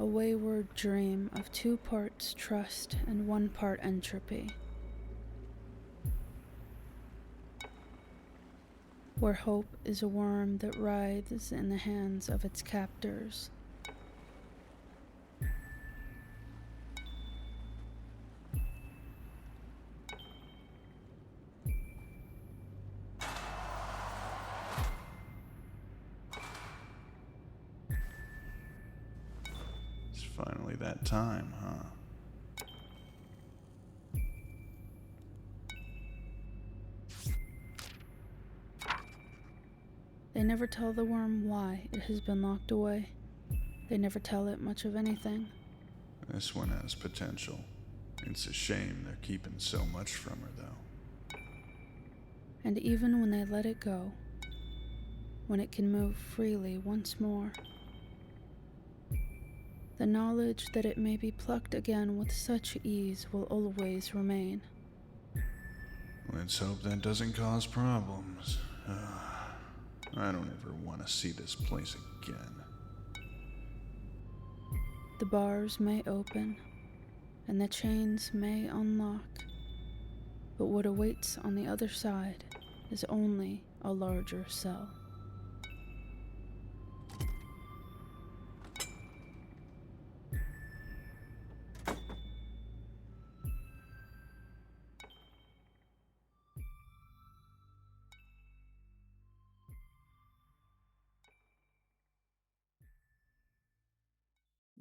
a wayward dream of 2 parts trust and 1 part entropy. Where hope is a worm that writhes in the hands of its captors. It's finally that time, huh? They never tell the worm why it has been locked away. They never tell it much of anything. This one has potential. It's a shame they're keeping so much from her, though. And even when they let it go, when it can move freely once more, the knowledge that it may be plucked again with such ease will always remain. Let's hope that doesn't cause problems. I don't ever want to see this place again. The bars may open, and the chains may unlock, but what awaits on the other side is only a larger cell.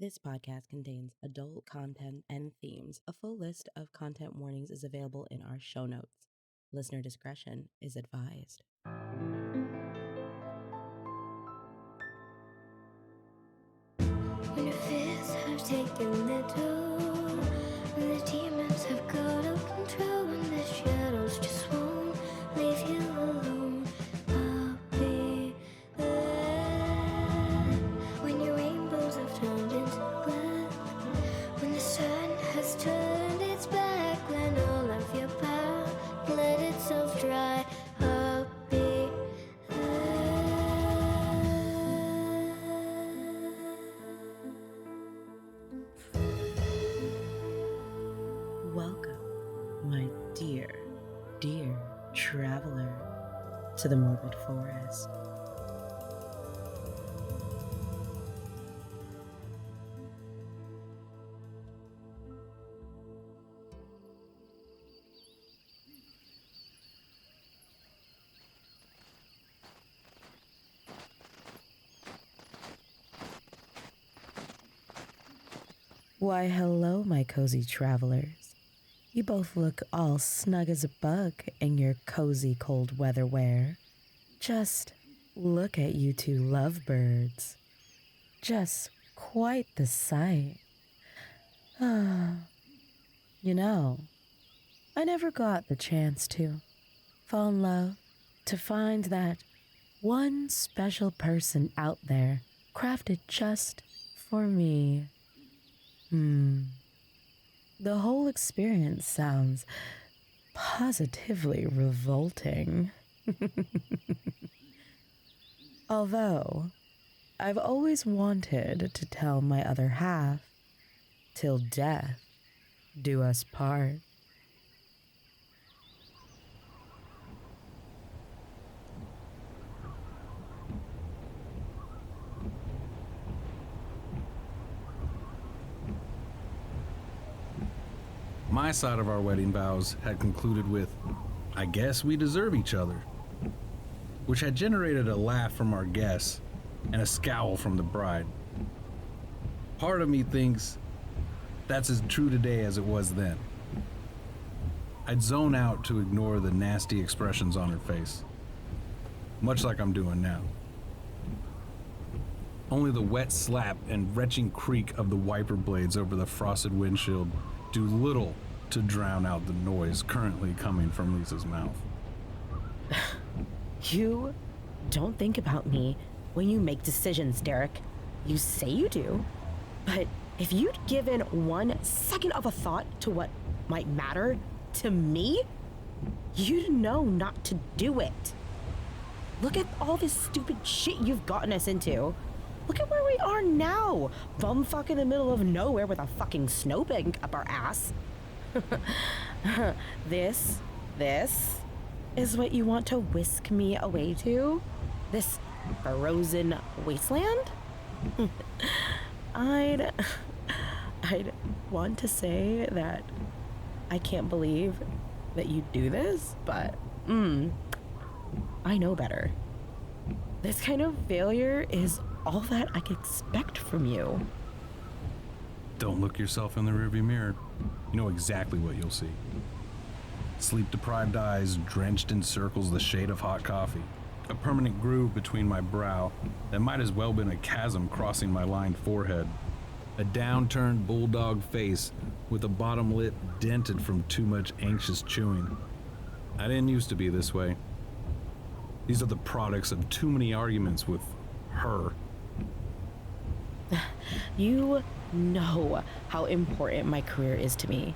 This podcast contains adult content and themes. A full list of content warnings is available in our show notes. Listener discretion is advised. When your fears have taken their toll, when the demons have got out of control, when the shadows just won't leave you alone, I'll be there. When your rainbows have turned into black, when the sun has turned its back, when all of your power let itself dry, I'll be Welcome, my dear traveler, to the Morbid Forest. Why, hello, my cozy travelers. You both look all snug as a bug in your cozy cold weather wear. Just look at you 2 lovebirds. Just quite the sight. You know, I never got the chance to fall in love, to find that one special person out there crafted just for me. The whole experience sounds positively revolting. Although, I've always wanted to tell my other half, till death do us part. My side of our wedding vows had concluded with, "I guess we deserve each other," which had generated a laugh from our guests and a scowl from the bride. Part of me thinks that's as true today as it was then. I'd zone out to ignore the nasty expressions on her face, much like I'm doing now. Only the wet slap and retching creak of the wiper blades over the frosted windshield do little to drown out the noise currently coming from Lisa's mouth. You don't think about me when you make decisions, Derrick. You say you do, but if you'd given 1 second of a thought to what might matter to me, you'd know not to do it. Look at all this stupid shit you've gotten us into. Look at where we are now. Bumfuck in the middle of nowhere with a fucking snowbank up our ass. This is what you want to whisk me away to? This frozen wasteland? I'd want to say that I can't believe that you do this, but I know better. This kind of failure is all that I could expect from you. Don't look yourself in the rearview mirror. You know exactly what you'll see. Sleep-deprived eyes drenched in circles the shade of hot coffee. A permanent groove between my brow that might as well been a chasm crossing my lined forehead. A downturned bulldog face with a bottom lip dented from too much anxious chewing. I didn't used to be this way. These are the products of too many arguments with her. You know how important my career is to me.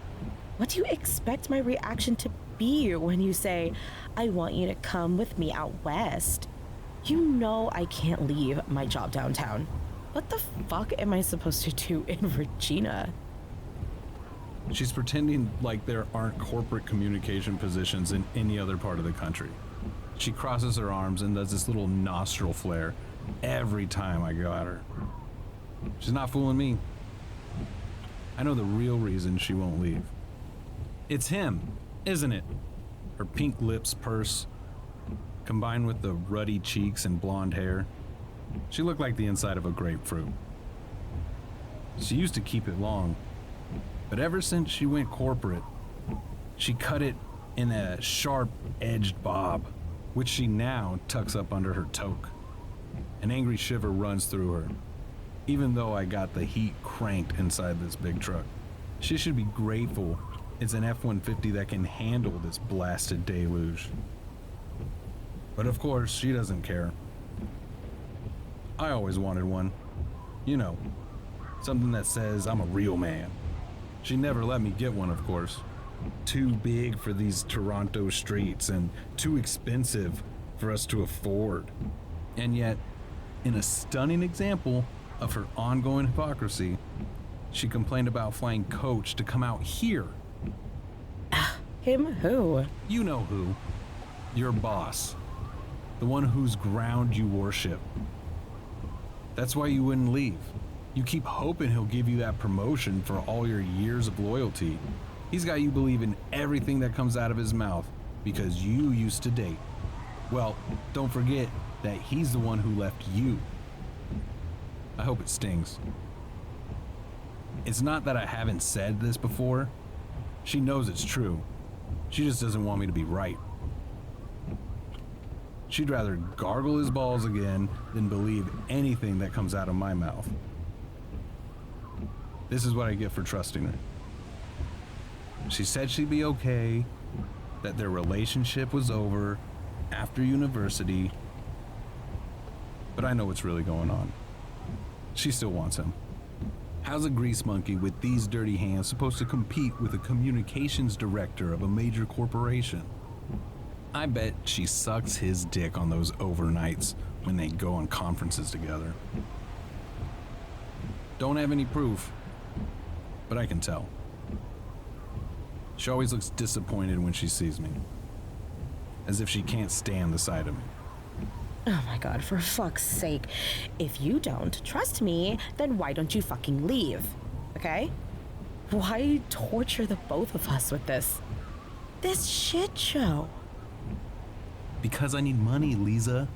What do you expect my reaction to be when you say, I want you to come with me out west? You know I can't leave my job downtown. What the fuck am I supposed to do in Regina? She's pretending like there aren't corporate communication positions in any other part of the country. She crosses her arms and does this little nostril flare every time I go at her. She's not fooling me. I know the real reason she won't leave. It's him, isn't it? Her pink lips purse, combined with the ruddy cheeks and blonde hair. She looked like the inside of a grapefruit. She used to keep it long, but ever since she went corporate, she cut it in a sharp-edged bob, which she now tucks up under her toque. An angry shiver runs through her, even though I got the heat cranked inside this big truck. She should be grateful it's an F-150 that can handle this blasted deluge. But of course, she doesn't care. I always wanted one. You know, something that says I'm a real man. She never let me get one, of course. Too big for these Toronto streets and too expensive for us to afford. And yet, in a stunning example of her ongoing hypocrisy, she complained about flying coach to come out here. Him who? You know who. Your boss. The one whose ground you worship. That's why you wouldn't leave. You keep hoping he'll give you that promotion for all your years of loyalty. He's got you believing everything that comes out of his mouth because you used to date. Well, don't forget that he's the one who left you. I hope it stings. It's not that I haven't said this before. She knows it's true. She just doesn't want me to be right. She'd rather gargle his balls again than believe anything that comes out of my mouth. This is what I get for trusting her. She said she'd be okay, that their relationship was over after university, but I know what's really going on. She still wants him. How's a grease monkey with these dirty hands supposed to compete with a communications director of a major corporation? I bet she sucks his dick on those overnights when they go on conferences together. Don't have any proof, but I can tell. She always looks disappointed when she sees me, as if she can't stand the sight of me. Oh my god, for fuck's sake. If you don't trust me, then why don't you fucking leave? Okay? Why torture the both of us with this shit show? Because I need money, Liza.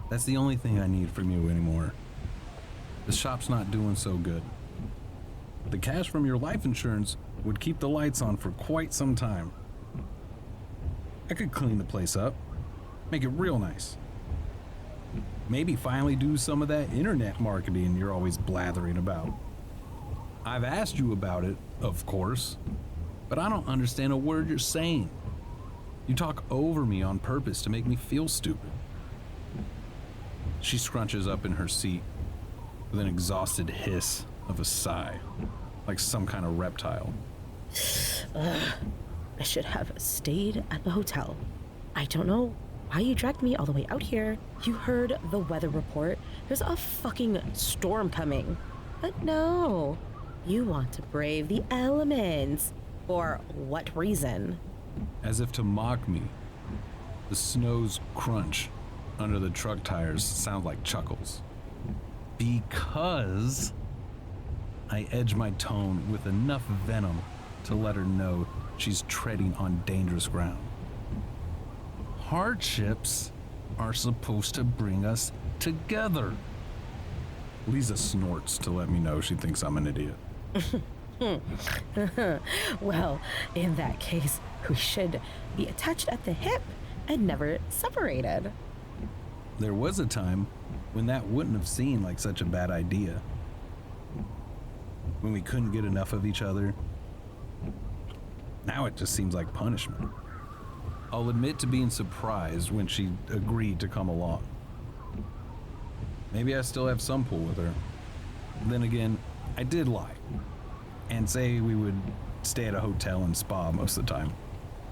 That's the only thing I need from you anymore. The shop's not doing so good. The cash from your life insurance would keep the lights on for quite some time. I could clean the place up, make it real nice. Maybe finally do some of that internet marketing you're always blathering about. I've asked you about it, of course, but I don't understand a word you're saying. You talk over me on purpose to make me feel stupid. She scrunches up in her seat with an exhausted hiss of a sigh, like some kind of reptile. I should have stayed at the hotel. I don't know why you dragged me all the way out here. You heard the weather report. There's a fucking storm coming. But no, you want to brave the elements. For what reason? As if to mock me, the snow's crunch under the truck tires sound like chuckles. Because I edge my tone with enough venom to let her know she's treading on dangerous ground. Hardships are supposed to bring us together. Liza snorts to let me know she thinks I'm an idiot. Well, in that case, we should be attached at the hip and never separated. There was a time when that wouldn't have seemed like such a bad idea. When we couldn't get enough of each other. Now it just seems like punishment. I'll admit to being surprised when she agreed to come along. Maybe I still have some pull with her. Then again, I did lie and say we would stay at a hotel and spa most of the time.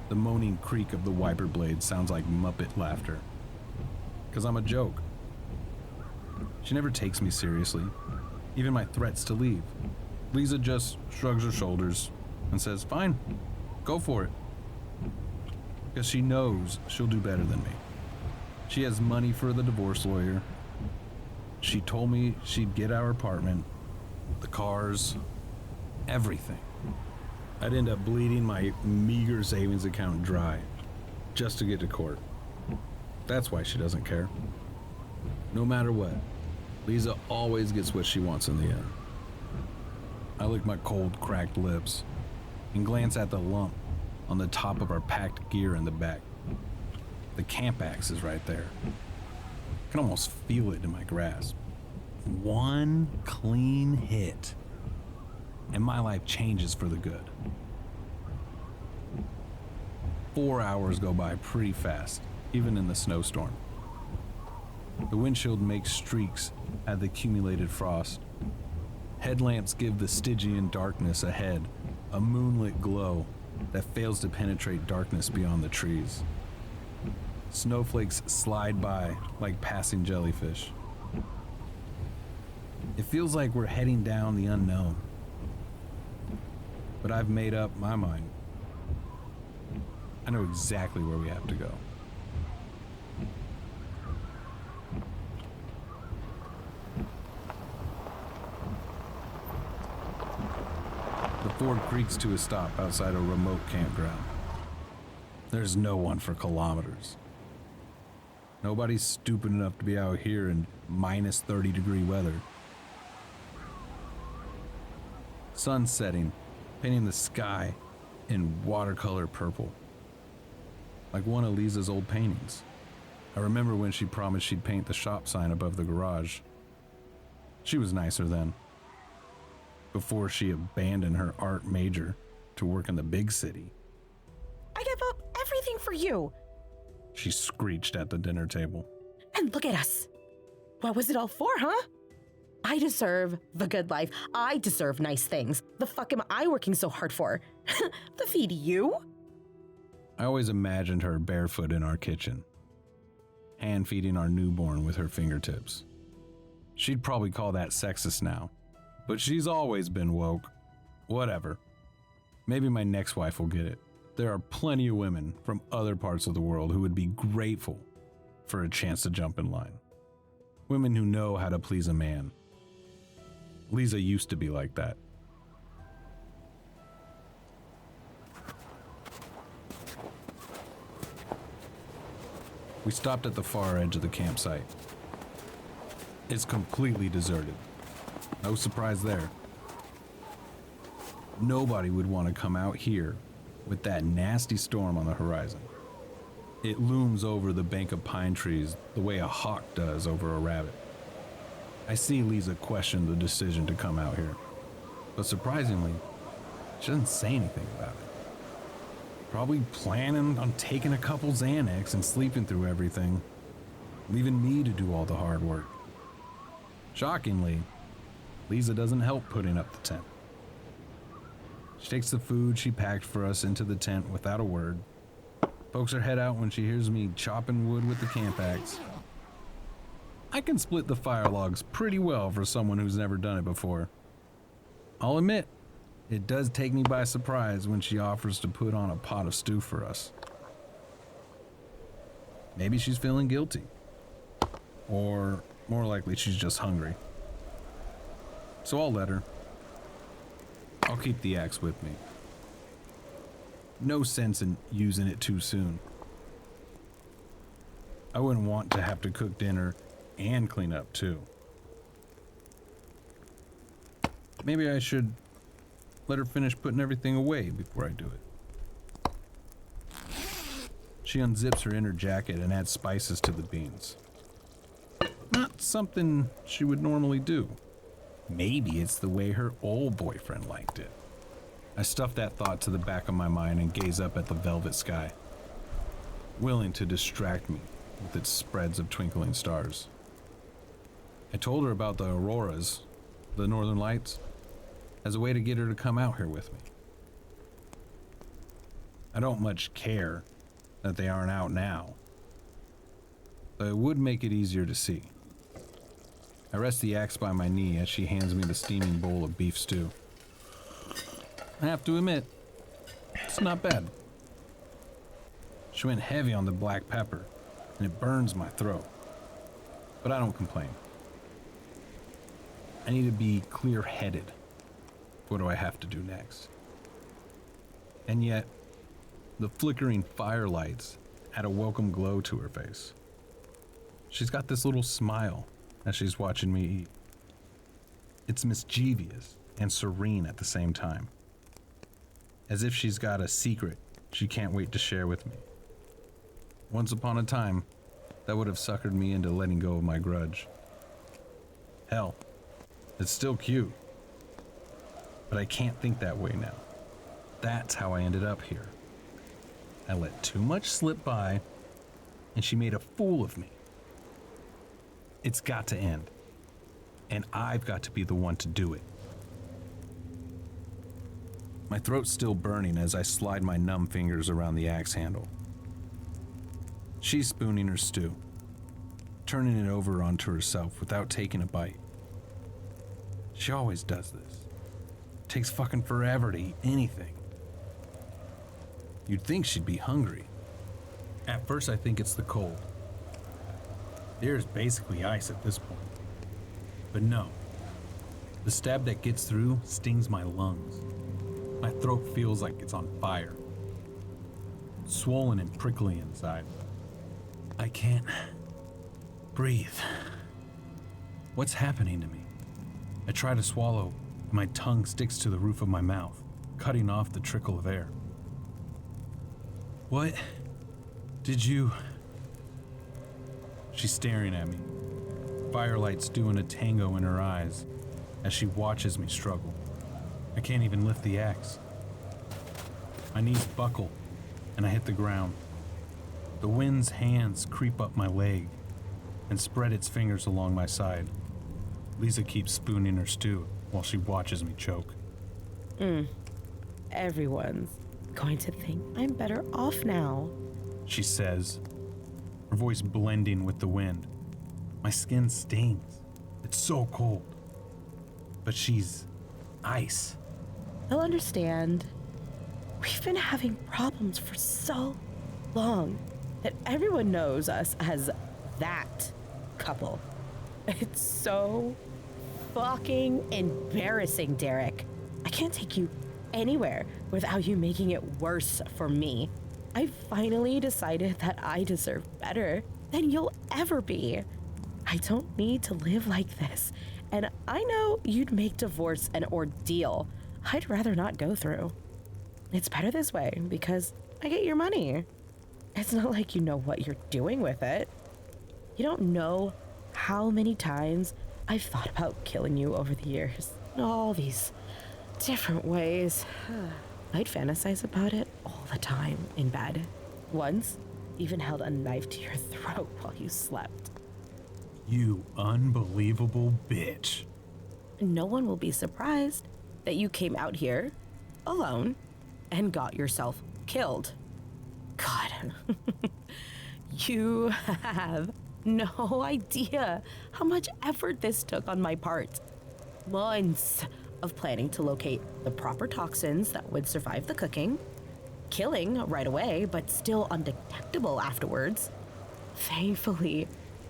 The moaning creak of the wiper blade sounds like Muppet laughter. 'Cause I'm a joke. She never takes me seriously, even my threats to leave. Liza just shrugs her shoulders and says, fine, go for it. Because she knows she'll do better than me. She has money for the divorce lawyer. She told me she'd get our apartment, the cars, everything. I'd end up bleeding my meager savings account dry just to get to court. That's why she doesn't care. No matter what, Liza always gets what she wants in the end. I lick my cold, cracked lips and glance at the lump on the top of our packed gear in the back. The camp axe is right there. I can almost feel it in my grasp. One clean hit, and my life changes for the good. 4 hours go by pretty fast, even in the snowstorm. The windshield makes streaks at the accumulated frost. Headlamps give the Stygian darkness ahead a moonlit glow that fails to penetrate darkness beyond the trees. Snowflakes slide by like passing jellyfish. It feels like we're heading down the unknown. But I've made up my mind. I know exactly where we have to go. The Ford creaks to a stop outside a remote campground. There's no one for kilometers. Nobody's stupid enough to be out here in minus 30-degree weather. Sun setting, painting the sky in watercolor purple, like one of Liza's old paintings. I remember when she promised she'd paint the shop sign above the garage. She was nicer then, before she abandoned her art major to work in the big city. I give up everything for you. She screeched at the dinner table. And look at us. What was it all for, huh? I deserve the good life. I deserve nice things. The fuck am I working so hard for? To feed you? I always imagined her barefoot in our kitchen, hand feeding our newborn with her fingertips. She'd probably call that sexist now, but she's always been woke. Whatever. Maybe my next wife will get it. There are plenty of women from other parts of the world who would be grateful for a chance to jump in line. Women who know how to please a man. Liza used to be like that. We stopped at the far edge of the campsite. It's completely deserted. No surprise there. Nobody would want to come out here with that nasty storm on the horizon. It looms over the bank of pine trees the way a hawk does over a rabbit. I see Liza question the decision to come out here, but surprisingly, she doesn't say anything about it. Probably planning on taking a couple Xanax and sleeping through everything, leaving me to do all the hard work. Shockingly, Liza doesn't help putting up the tent. She takes the food she packed for us into the tent without a word, pokes her head out when she hears me chopping wood with the camp axe. I can split the fire logs pretty well for someone who's never done it before. I'll admit, it does take me by surprise when she offers to put on a pot of stew for us. Maybe she's feeling guilty. Or more likely she's just hungry. So I'll let her. I'll keep the axe with me. No sense in using it too soon. I wouldn't want to have to cook dinner and clean up too. Maybe I should let her finish putting everything away before I do it. She unzips her inner jacket and adds spices to the beans. Not something she would normally do. Maybe it's the way her old boyfriend liked it. I stuff that thought to the back of my mind and gaze up at the velvet sky, willing to distract me with its spreads of twinkling stars. I told her about the auroras, the northern lights, as a way to get her to come out here with me. I don't much care that they aren't out now, but it would make it easier to see. I rest the axe by my knee as she hands me the steaming bowl of beef stew. I have to admit, it's not bad. She went heavy on the black pepper, and it burns my throat. But I don't complain. I need to be clear-headed. What do I have to do next? And yet, the flickering firelights add a welcome glow to her face. She's got this little smile as she's watching me eat. It's mischievous and serene at the same time. As if she's got a secret she can't wait to share with me. Once upon a time, that would have suckered me into letting go of my grudge. Hell, it's still cute. But I can't think that way now. That's how I ended up here. I let too much slip by, and she made a fool of me. It's got to end, and I've got to be the one to do it. My throat's still burning as I slide my numb fingers around the axe handle. She's spooning her stew, turning it over onto herself without taking a bite. She always does this. It takes fucking forever to eat anything. You'd think she'd be hungry. At first I think it's the cold. The air is basically ice at this point. But no. The stab that gets through stings my lungs. My throat feels like it's on fire. Swollen and prickly inside. I can't breathe. What's happening to me? I try to swallow, and my tongue sticks to the roof of my mouth, cutting off the trickle of air. What did you... She's staring at me, firelights doing a tango in her eyes as she watches me struggle. I can't even lift the axe. My knees buckle, and I hit the ground. The wind's hands creep up my leg and spread its fingers along my side. Liza keeps spooning her stew while she watches me choke. Everyone's going to think I'm better off now, She says, her voice blending with the wind. My skin stings. It's so cold. But she's ice. They'll understand. We've been having problems for so long that everyone knows us as that couple. It's so fucking embarrassing, Derrick. I can't take you anywhere without you making it worse for me. I finally decided that I deserve better than you'll ever be. I don't need to live like this, and I know you'd make divorce an ordeal I'd rather not go through. It's better this way because I get your money. It's not like you know what you're doing with it. You don't know how many times I've thought about killing you over the years. In all these different ways. I'd fantasize about it all the time in bed. Once, even held a knife to your throat while you slept. You unbelievable bitch. No one will be surprised that you came out here alone and got yourself killed. God, You have no idea how much effort this took on my part. Months of planning to locate the proper toxins that would survive the cooking, killing right away, but still undetectable afterwards. Thankfully,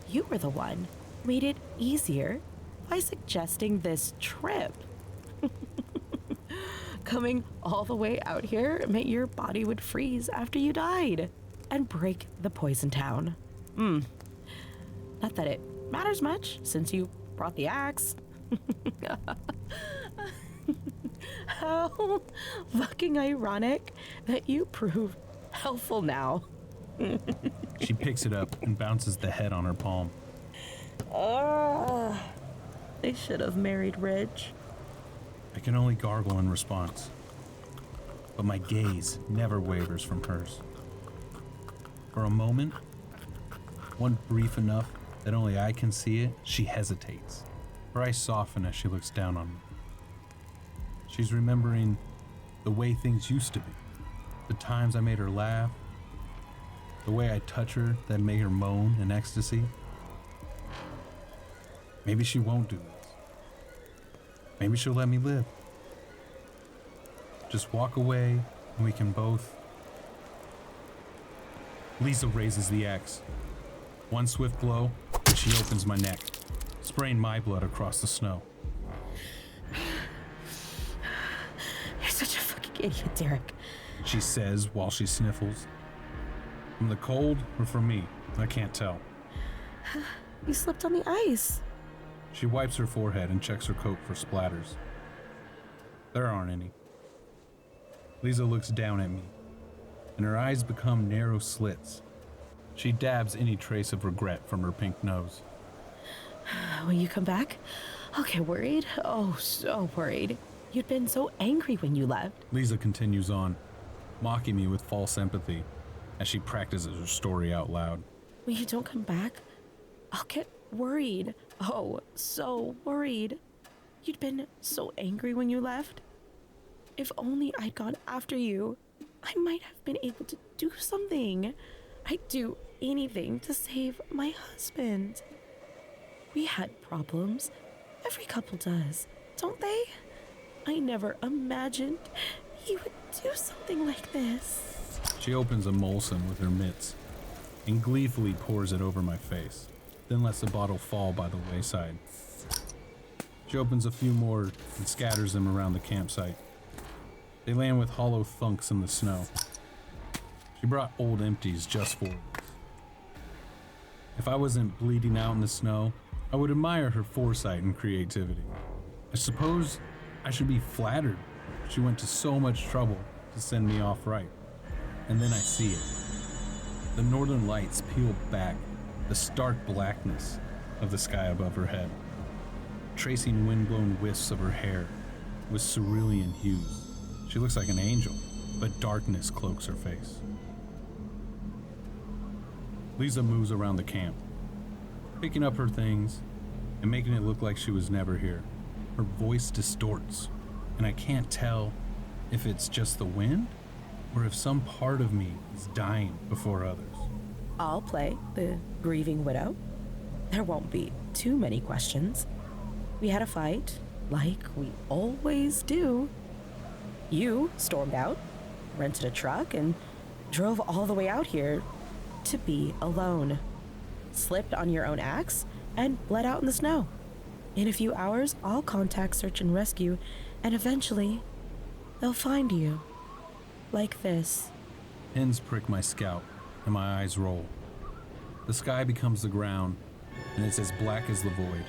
you were the one who made it easier by suggesting this trip. Coming all the way out here meant your body would freeze after you died and break the poison town. Not that it matters much since you brought the axe. How fucking ironic that you prove helpful now. She picks it up and bounces the head on her palm. They should have married Rich. I can only gargle in response, but my gaze never wavers from hers. For a moment, one brief enough that only I can see it, she hesitates. Her eyes soften as she looks down on me. She's remembering the way things used to be, the times I made her laugh, the way I touch her that made her moan in ecstasy. Maybe she won't do this. Maybe she'll let me live. Just walk away and we can both. Liza raises the axe. One swift blow, and she opens my neck, spraying my blood across the snow. You're such a fucking idiot, Derrick. She says while she sniffles. From the cold or from me, I can't tell. You slipped on the ice. She wipes her forehead and checks her coat for splatters. There aren't any. Liza looks down at me, and her eyes become narrow slits. She dabs any trace of regret from her pink nose. When you come back, I'll get worried. Oh, so worried. You'd been so angry when you left. Liza continues on, mocking me with false empathy as she practices her story out loud. When you don't come back, I'll get worried. Oh, so worried. You'd been so angry when you left. If only I'd gone after you, I might have been able to do something. I'd do anything to save my husband. We had problems. Every couple does, don't they? I never imagined he would do something like this. She opens a Molson with her mitts and gleefully pours it over my face, then lets the bottle fall by the wayside. She opens a few more and scatters them around the campsite. They land with hollow thunks in the snow. She brought old empties just for us. If I wasn't bleeding out in the snow, I would admire her foresight and creativity. I suppose I should be flattered she went to so much trouble to send me off right. And then I see it. The northern lights peel back the stark blackness of the sky above her head, tracing wind-blown wisps of her hair with cerulean hues. She looks like an angel, but darkness cloaks her face. Liza moves around the camp, picking up her things and making it look like she was never here. Her voice distorts, and I can't tell if it's just the wind or if some part of me is dying before others. I'll play the grieving widow. There won't be too many questions. We had a fight, like we always do. You stormed out, rented a truck, and drove all the way out here to be alone. Slipped on your own axe and bled out in the snow. In a few hours, I'll contact search and rescue, and eventually, they'll find you. Like this. Pins prick my scalp, and my eyes roll. The sky becomes the ground, and it's as black as the void.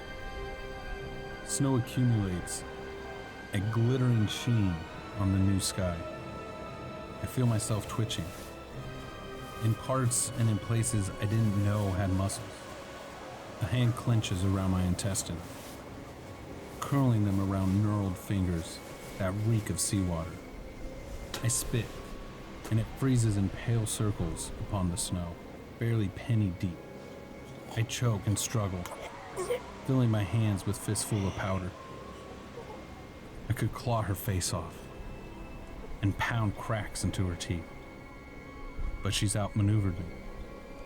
Snow accumulates, a glittering sheen on the new sky. I feel myself twitching. In parts and in places I didn't know had muscles. A hand clenches around my intestine, curling them around knurled fingers that reek of seawater. I spit, and it freezes in pale circles upon the snow, barely penny deep. I choke and struggle, filling my hands with fistful of powder. I could claw her face off and pound cracks into her teeth. but she's outmaneuvered me,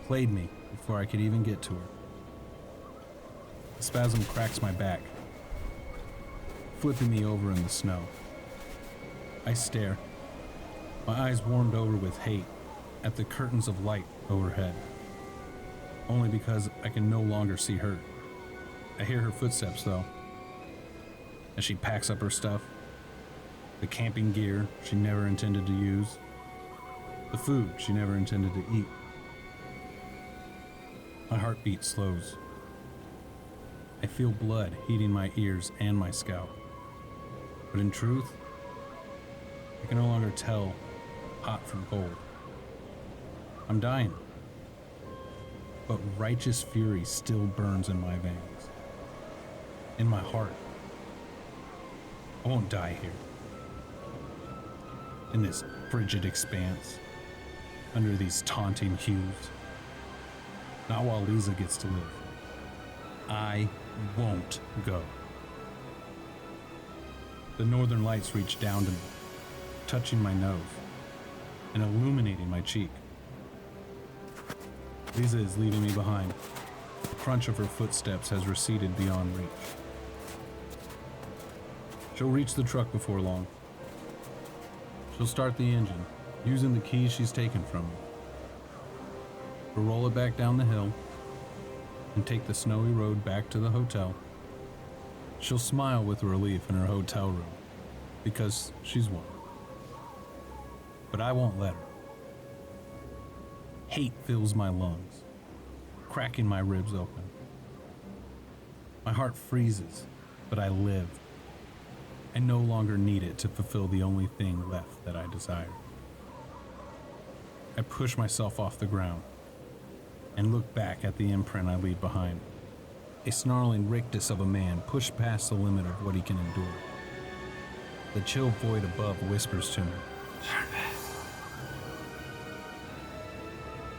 played me before I could even get to her. A spasm cracks my back, flipping me over in the snow. I stare, my eyes warmed over with hate at the curtains of light overhead, only because I can no longer see her. I hear her footsteps, though, as she packs up her stuff, the camping gear she never intended to use, the food she never intended to eat. My heartbeat slows. I feel blood heating my ears and my scalp. But in truth, I can no longer tell hot from cold. I'm dying. But righteous fury still burns in my veins, in my heart. I won't die here, in this frigid expanse, under these taunting hues. Not while Liza gets to live. I won't go. The northern lights reach down to me, touching my nose and illuminating my cheek. Liza is leaving me behind. The crunch of her footsteps has receded beyond reach. She'll reach the truck before long. She'll start the engine, using the keys she's taken from me. We'll roll it back down the hill and take the snowy road back to the hotel. She'll smile with relief in her hotel room because she's won. But I won't let her. Hate fills my lungs, cracking my ribs open. My heart freezes, but I live. I no longer need it to fulfill the only thing left that I desire. I push myself off the ground and look back at the imprint I leave behind. A snarling rictus of a man pushed past the limit of what he can endure. The chill void above whispers to me.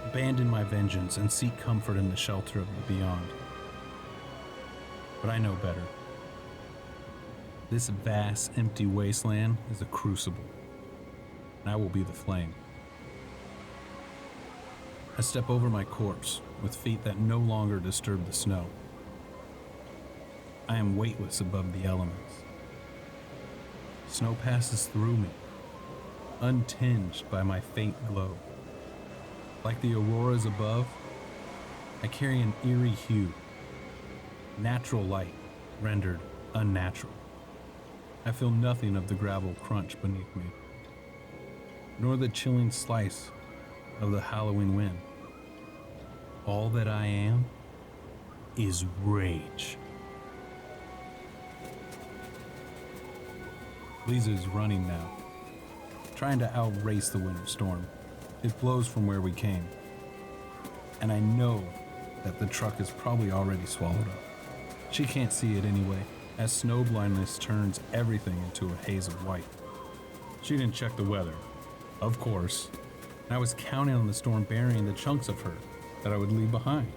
Abandon my vengeance and seek comfort in the shelter of the beyond. But I know better. This vast, empty wasteland is a crucible, and I will be the flame. I step over my corpse with feet that no longer disturb the snow. I am weightless above the elements. Snow passes through me, untinged by my faint glow. Like the auroras above, I carry an eerie hue, natural light rendered unnatural. I feel nothing of the gravel crunch beneath me, nor the chilling slice of the hallowing wind. All that I am is rage. Liza is running now, trying to outrace the winter storm. It blows from where we came, and I know that the truck is probably already swallowed up. She can't see it anyway, as snow blindness turns everything into a haze of white. She didn't check the weather, of course, and I was counting on the storm burying the chunks of her that I would leave behind.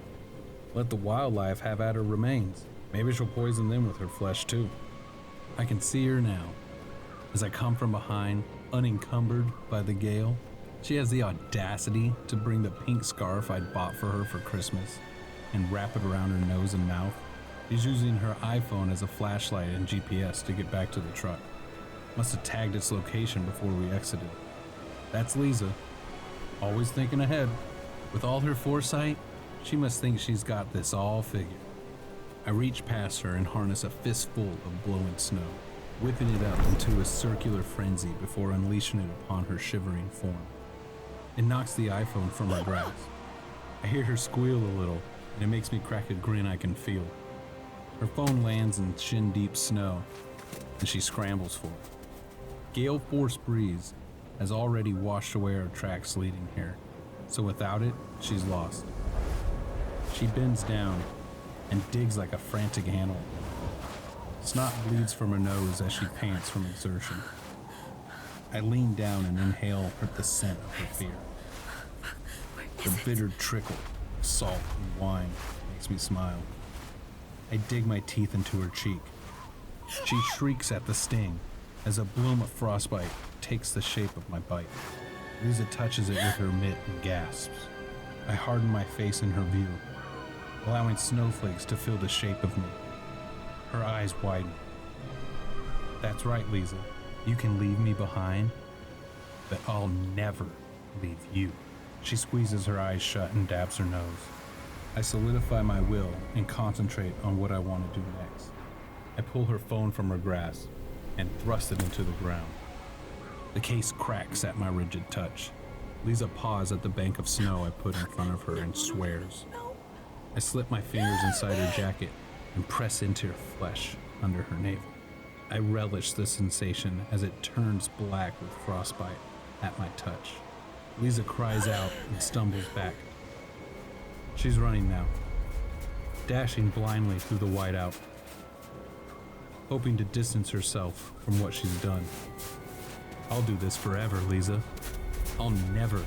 Let the wildlife have at her remains. Maybe she'll poison them with her flesh too. I can see her now, as I come from behind, unencumbered by the gale. She has the audacity to bring the pink scarf I'd bought for her for Christmas and wrap it around her nose and mouth. She's using her iPhone as a flashlight and GPS to get back to the truck. Must have tagged its location before we exited. That's Liza, always thinking ahead. With all her foresight, she must think she's got this all figured. I reach past her and harness a fistful of blowing snow, whipping it up into a circular frenzy before unleashing it upon her shivering form. It knocks the iPhone from her grasp. I hear her squeal a little, and it makes me crack a grin I can feel. Her phone lands in shin-deep snow, and she scrambles for it. Gale force breeze has already washed away our tracks leading here, so without it, she's lost. She bends down and digs like a frantic animal. Snot bleeds from her nose as she pants from exertion. I lean down and inhale the scent of her fear. The bitter trickle of salt and wine makes me smile. I dig my teeth into her cheek. She shrieks at the sting as a bloom of frostbite takes the shape of my bite. Liza touches it with her mitt and gasps. I harden my face in her view, allowing snowflakes to fill the shape of me. Her eyes widen. That's right, Liza. You can leave me behind, but I'll never leave you. She squeezes her eyes shut and dabs her nose. I solidify my will and concentrate on what I want to do next. I pull her phone from her grasp and thrust it into the ground. The case cracks at my rigid touch. Liza paws at the bank of snow I put in front of her and swears. I slip my fingers inside her jacket and press into her flesh under her navel. I relish the sensation as it turns black with frostbite at my touch. Liza cries out and stumbles back. She's running now, dashing blindly through the whiteout, hoping to distance herself from what she's done. I'll do this forever, Liza. I'll never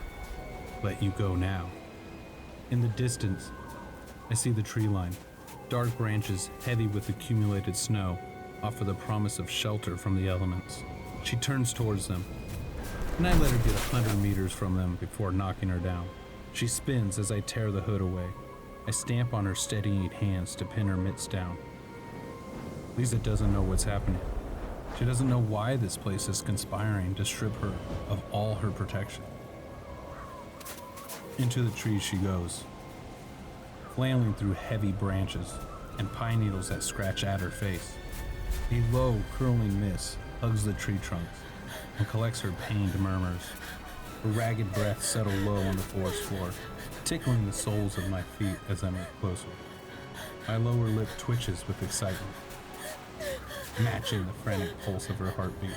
let you go now. In the distance, I see the tree line. Dark branches heavy with accumulated snow offer the promise of shelter from the elements. She turns towards them, and I let her get 100 meters from them before knocking her down. She spins as I tear the hood away. I stamp on her steadying hands to pin her mitts down. Liza doesn't know what's happening. She doesn't know why this place is conspiring to strip her of all her protection. Into the trees she goes, flailing through heavy branches and pine needles that scratch at her face. A low, curling mist hugs the tree trunks and collects her pained murmurs. Her ragged breaths settle low on the forest floor, tickling the soles of my feet as I move closer. My lower lip twitches with excitement, matching the frantic pulse of her heartbeat.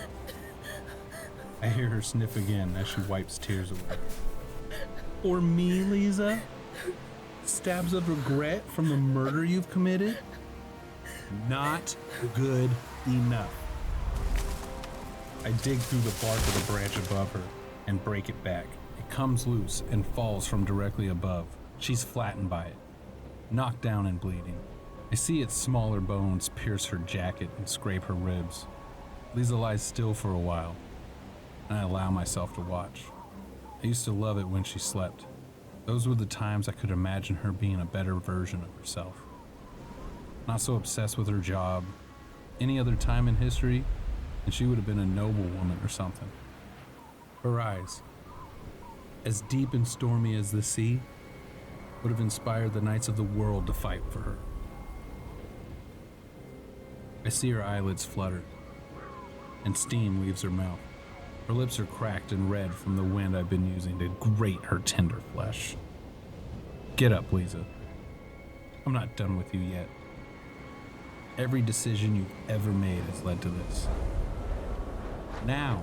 I hear her sniff again as she wipes tears away. Or me, Liza? Stabs of regret from the murder you've committed? Not good enough. I dig through the bark of the branch above her and break it back. It comes loose and falls from directly above. She's flattened by it, knocked down and bleeding. I see its smaller bones pierce her jacket and scrape her ribs. Liza lies still for a while, and I allow myself to watch. I used to love it when she slept. Those were the times I could imagine her being a better version of herself. Not so obsessed with her job. Any other time in history, and she would have been a noble woman or something. Her eyes, as deep and stormy as the sea, would have inspired the knights of the world to fight for her. I see her eyelids flutter, and steam leaves her mouth. Her lips are cracked and red from the wind I've been using to grate her tender flesh. Get up, Liza. I'm not done with you yet. Every decision you've ever made has led to this. Now,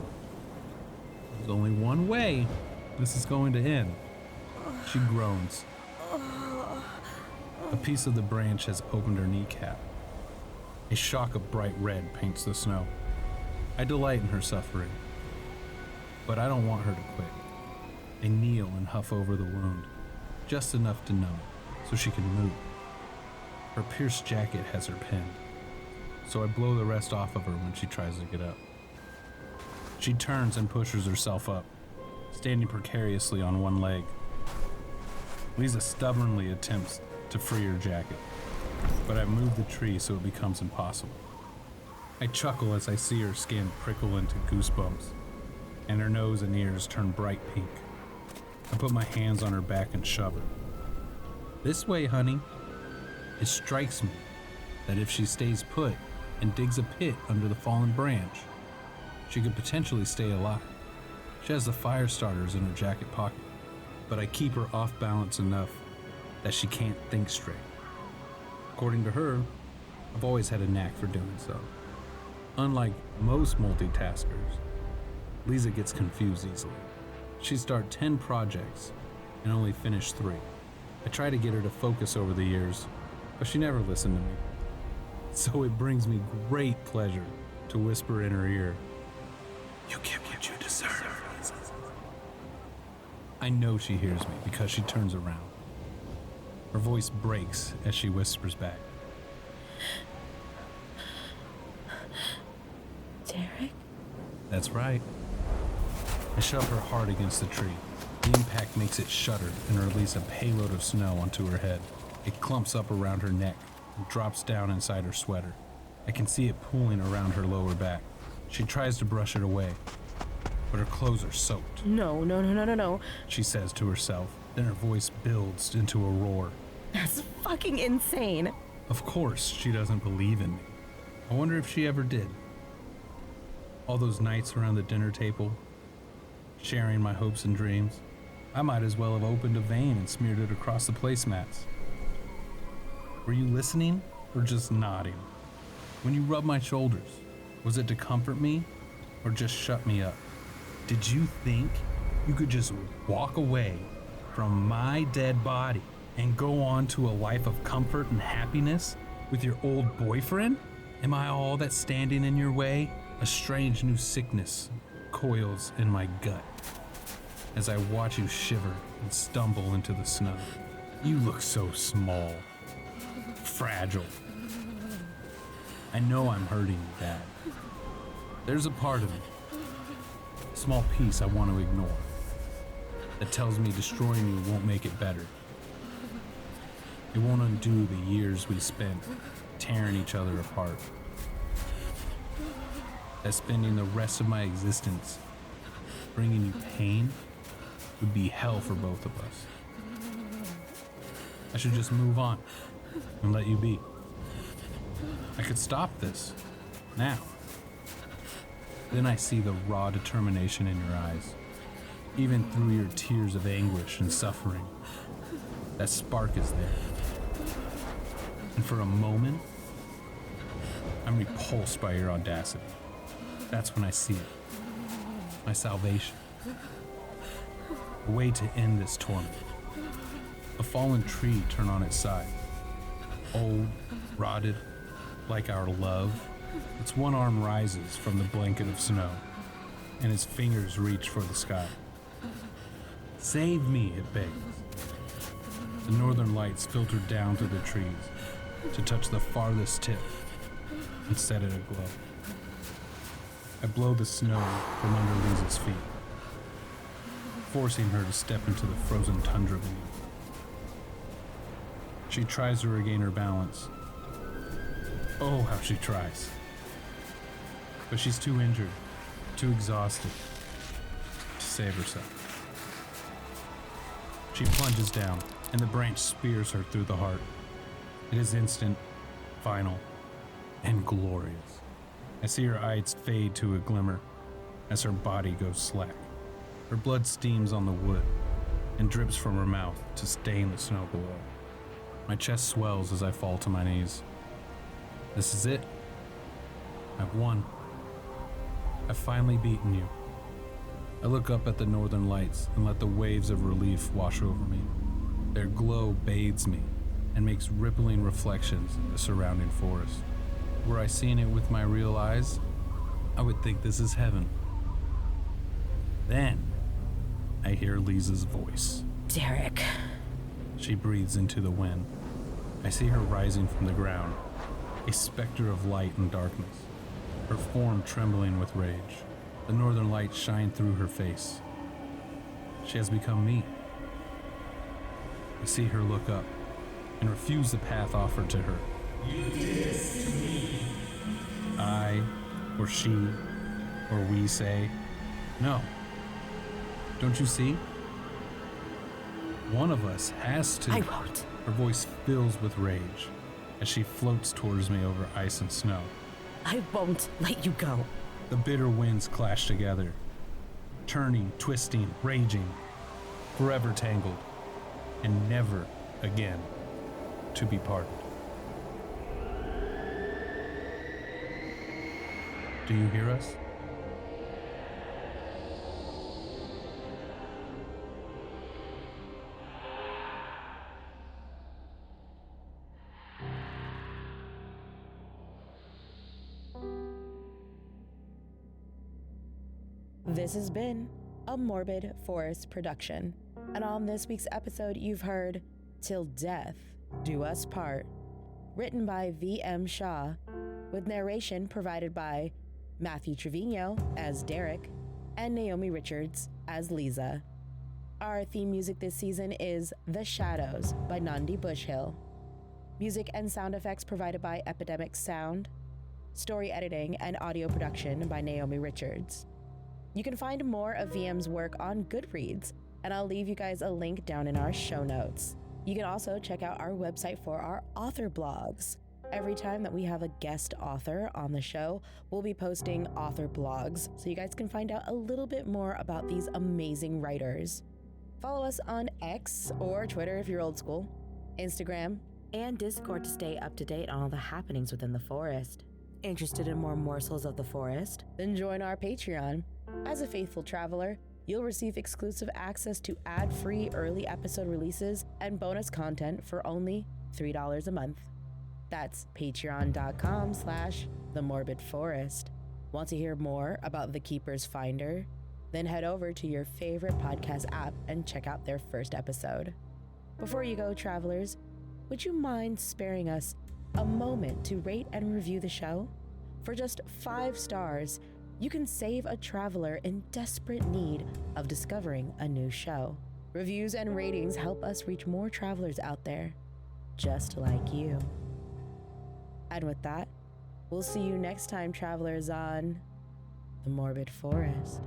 there's only one way this is going to end. She groans. A piece of the branch has opened her kneecap. A shock of bright red paints the snow. I delight in her suffering, but I don't want her to quit. I kneel and huff over the wound, just enough to numb it, so she can move. Her pierced jacket has her pinned, so I blow the rest off of her when she tries to get up. She turns and pushes herself up, standing precariously on one leg. Liza stubbornly attempts to free her jacket, but I move the tree so it becomes impossible. I chuckle as I see her skin prickle into goosebumps, and her nose and ears turn bright pink. I put my hands on her back and shove her. This way, honey. It strikes me that if she stays put and digs a pit under the fallen branch, she could potentially stay alive. She has the fire starters in her jacket pocket, but I keep her off balance enough that she can't think straight. According to her, I've always had a knack for doing so. Unlike most multitaskers, Liza gets confused easily. She'd start 10 projects and only finish 3. I try to get her to focus over the years, but she never listened to me. So it brings me great pleasure to whisper in her ear, "You get what you deserve." I know she hears me because she turns around. Her voice breaks as she whispers back, Derrick? "That's right. I shove her hard against the tree. The impact makes it shudder and release a payload of snow onto her head. It clumps up around her neck and drops down inside her sweater. I can see it pooling around her lower back. She tries to brush it away, but her clothes are soaked. No, She says to herself. Then her voice builds into a roar. that's fucking insane. Of course, she doesn't believe in me. I wonder if she ever did. All those nights around the dinner table, sharing my hopes and dreams, I might as well have opened a vein and smeared it across the placemats. Were you listening or just nodding? When you rubbed my shoulders, was it to comfort me or just shut me up? Did you think you could just walk away from my dead body and go on to a life of comfort and happiness with your old boyfriend? Am I all that's standing in your way? A strange new sickness coils in my gut as I watch you shiver and stumble into the snow. You look so small, fragile. I know I'm hurting you bad. There's a part of me, a small piece I want to ignore, that tells me destroying you won't make it better. It won't undo the years we spent tearing each other apart. That spending the rest of my existence bringing you pain would be hell for both of us. I should just move on and let you be. I could stop this now. Then I see the raw determination in your eyes, even through your tears of anguish and suffering. That spark is there. And for a moment, I'm repulsed by your audacity. That's when I see it. My salvation. A way to end this torment. A fallen tree turned on its side. Old, rotted, like our love. Its one arm rises from the blanket of snow, and its fingers reach for the sky. Save me, it begs. The northern lights filter down through the trees to touch the farthest tip and set it aglow. I blow the snow from under Liza's feet, forcing her to step into the frozen tundra beneath. She tries to regain her balance. Oh, how she tries. But she's too injured, too exhausted to save herself. She plunges down, and the branch spears her through the heart. It is instant, final, and glorious. I see her eyes fade to a glimmer as her body goes slack. Her blood steams on the wood and drips from her mouth to stain the snow below. My chest swells as I fall to my knees. This is it. I've won. I've finally beaten you. I look up at the northern lights and let the waves of relief wash over me. Their glow bathes me and makes rippling reflections in the surrounding forest. Were I seeing it with my real eyes, I would think this is heaven. Then, I hear Liza's voice. Derrick. She breathes into the wind. I see her rising from the ground, a specter of light and darkness, her form trembling with rage. The northern lights shine through her face. She has become me. I see her look up and refuse the path offered to her. You did this to me. I, or she, or we say, no. Don't you see? One of us has to. I won't. Her voice fills with rage as she floats towards me over ice and snow. I won't let you go. The bitter winds clash together, turning, twisting, raging, forever tangled, and never again to be parted. Do you hear us? This has been a Morbid Forest production. And on this week's episode, you've heard Till Death Do Us Part, written by V.M. Sawh, with narration provided by Matthew Trevino as Derrick and Naomi Richards as Liza. Our theme music this season is The Shadows by Nandi Bushhill. Music and sound effects provided by Epidemic Sound. Story editing and audio production by Naomi Richards. You can find more of VM's work on Goodreads, and I'll leave you guys a link down in our show notes. You can also check out our website for our author blogs. Every time that we have a guest author on the show, we'll be posting author blogs so you guys can find out a little bit more about these amazing writers. Follow us on X or Twitter if you're old school, Instagram, and Discord to stay up to date on all the happenings within the forest. Interested in more morsels of the forest? Then join our Patreon. As a faithful traveler, you'll receive exclusive access to ad-free early episode releases and bonus content for only $3 a month. That's patreon.com/The Morbid Forest. Want to hear more about The Keeper's Finder? Then head over to your favorite podcast app and check out their first episode. Before you go, travelers, would you mind sparing us a moment to rate and review the show? For just 5 stars, you can save a traveler in desperate need of discovering a new show. Reviews and ratings help us reach more travelers out there, just like you. And with that, we'll see you next time, travelers, on The Morbid Forest.